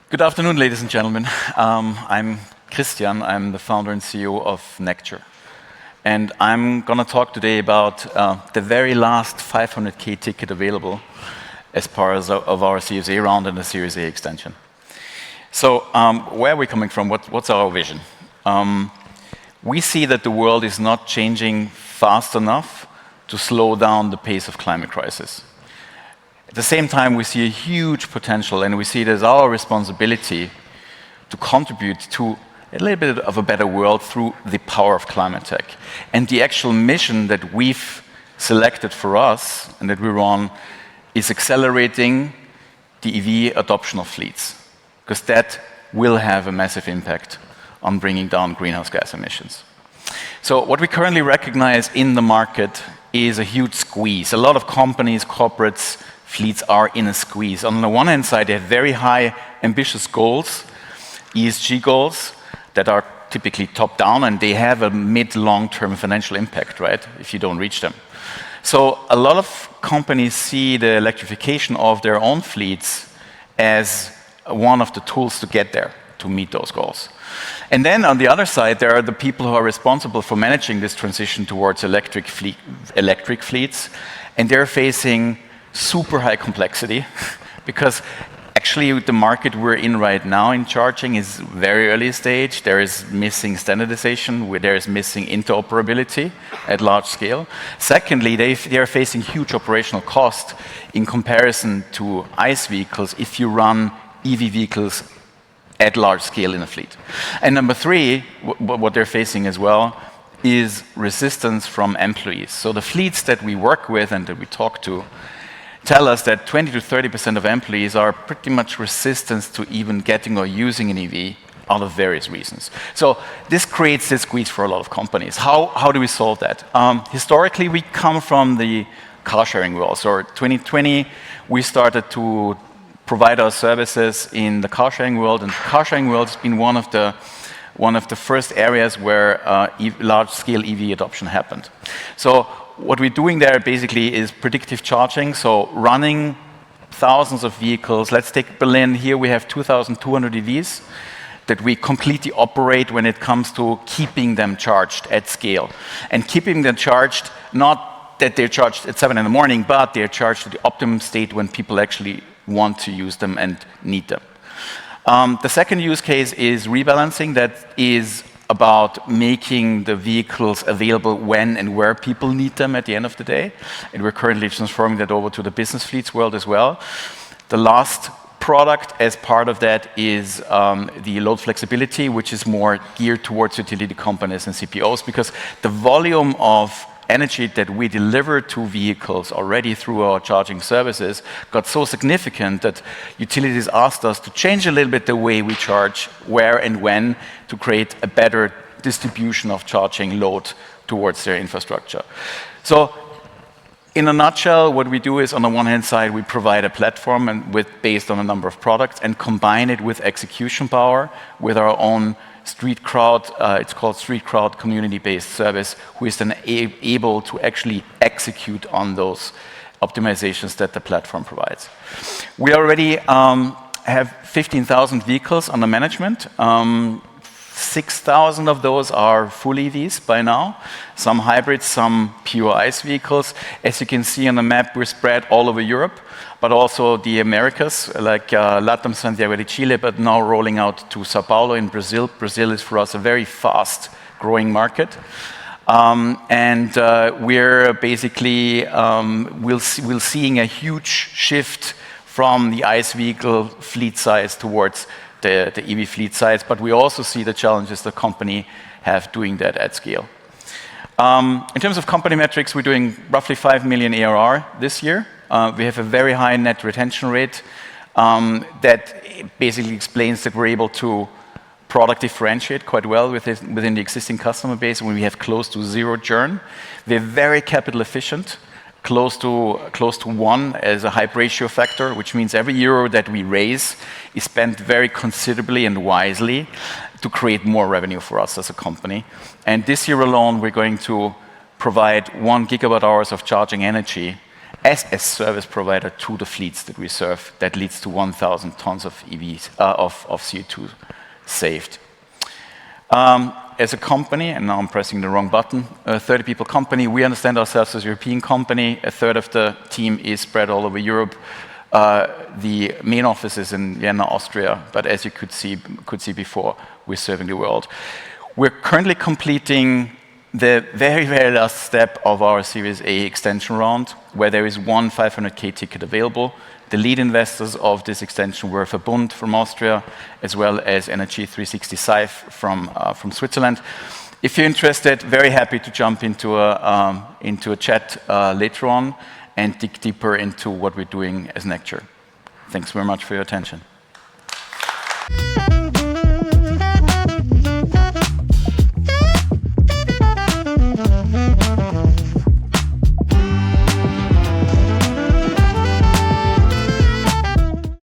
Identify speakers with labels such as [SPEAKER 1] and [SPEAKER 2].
[SPEAKER 1] Good afternoon, ladies and gentlemen. I'm Christian. I'm the founder and CEO of Necture. And I'm going to talk today about the very last 500K ticket available as part of our Series A round and the Series A extension. So where are we coming from? What's our vision? We see that the world is not changing fast enough to slow down the pace of climate crisis. At the same time, we see a huge potential, and we see it as our responsibility to contribute to a little bit of a better world through the power of climate tech. And the actual mission that we've selected for us and that we run is accelerating the EV adoption of fleets, because that will have a massive impact on bringing down greenhouse gas emissions. So what we currently recognize in the market is a huge squeeze. A lot of companies, corporates, fleets are in a squeeze. On the one hand side, they have very high ambitious goals, ESG goals, that are typically top-down, and they have a mid-long-term financial impact, right, if you don't reach them. So a lot of companies see the electrification of their own fleets as one of the tools to get there, to meet those goals. And then on the other side, there are the people who are responsible for managing this transition towards electric fleets, and they're facing super high complexity because actually the market we're in right now in charging is very early stage. There is missing standardization, there is missing interoperability at large scale. Secondly, they are facing huge operational cost in comparison to ICE vehicles if you run EV vehicles at large scale in a fleet. And number three, what they're facing as well is resistance from employees. So the fleets that we work with and that we talk to tell us that 20 to 30% of employees are pretty much resistant to even getting or using an EV out of various reasons. So this creates this squeeze for a lot of companies. How do we solve that? Historically, we come from the car sharing world. So 2020, we started to provide our services in the car sharing world, and the car sharing world has been one of the first areas where large-scale EV adoption happened. So what we're doing there basically is predictive charging, so running thousands of vehicles. Let's take Berlin. Here we have 2,200 EVs that we completely operate when it comes to keeping them charged at scale. And keeping them charged, not that they're charged at 7 in the morning, but they're charged to the optimum state when people actually want to use them and need them. The second use case is rebalancing. That is about making the vehicles available when and where people need them at the end of the day. And we're currently transforming that over to the business fleets world as well. The last product as part of that is the load flexibility, which is more geared towards utility companies and CPOs, because the volume of energy that we deliver to vehicles already through our charging services got so significant that utilities asked us to change a little bit the way we charge, where and when, to create a better distribution of charging load towards their infrastructure. So in a nutshell, what we do is, on the one hand side, we provide a platform based on a number of products and combine it with execution power with our own Street Crowd, it's called Street Crowd community-based service, who is then able to actually execute on those optimizations that the platform provides. We already have 15,000 vehicles under management. 6,000 of those are full EVs by now, some hybrids, some pure ICE vehicles. As you can see on the map, we're spread all over Europe, but also the Americas, like Latam, Santiago de Chile, but now rolling out to Sao Paulo in Brazil. Brazil is for us a very fast-growing market. We're basically, we're seeing a huge shift from the ICE vehicle fleet size towards the EV fleet size, but we also see the challenges the company have doing that at scale. In terms of company metrics, we're doing roughly 5 million ARR this year. We have a very high net retention rate that basically explains that we're able to product differentiate quite well within the existing customer base when we have close to zero churn. We're very capital efficient, close to 1 as a hype ratio factor, which means every euro that we raise is spent very considerably and wisely to create more revenue for us as a company. And this year alone, we're going to provide 1 gigawatt hours of charging energy as a service provider to the fleets that we serve. That leads to 1,000 tons of EVs, of CO2 saved. As a company, and now I'm pressing the wrong button, a 30 people company, we understand ourselves as a European company. A third of the team is spread all over Europe. The main office is in Vienna, Austria, but as you could see before, we're serving the world. We're currently completing the very, very last step of our Series A extension round, where there is one 500K ticket available. The lead investors of this extension were Verbund from Austria, as well as Energy 360 Saif from Switzerland. If you're interested, very happy to jump into a chat later on and dig deeper into what we're doing as Necture. Thanks very much for your attention.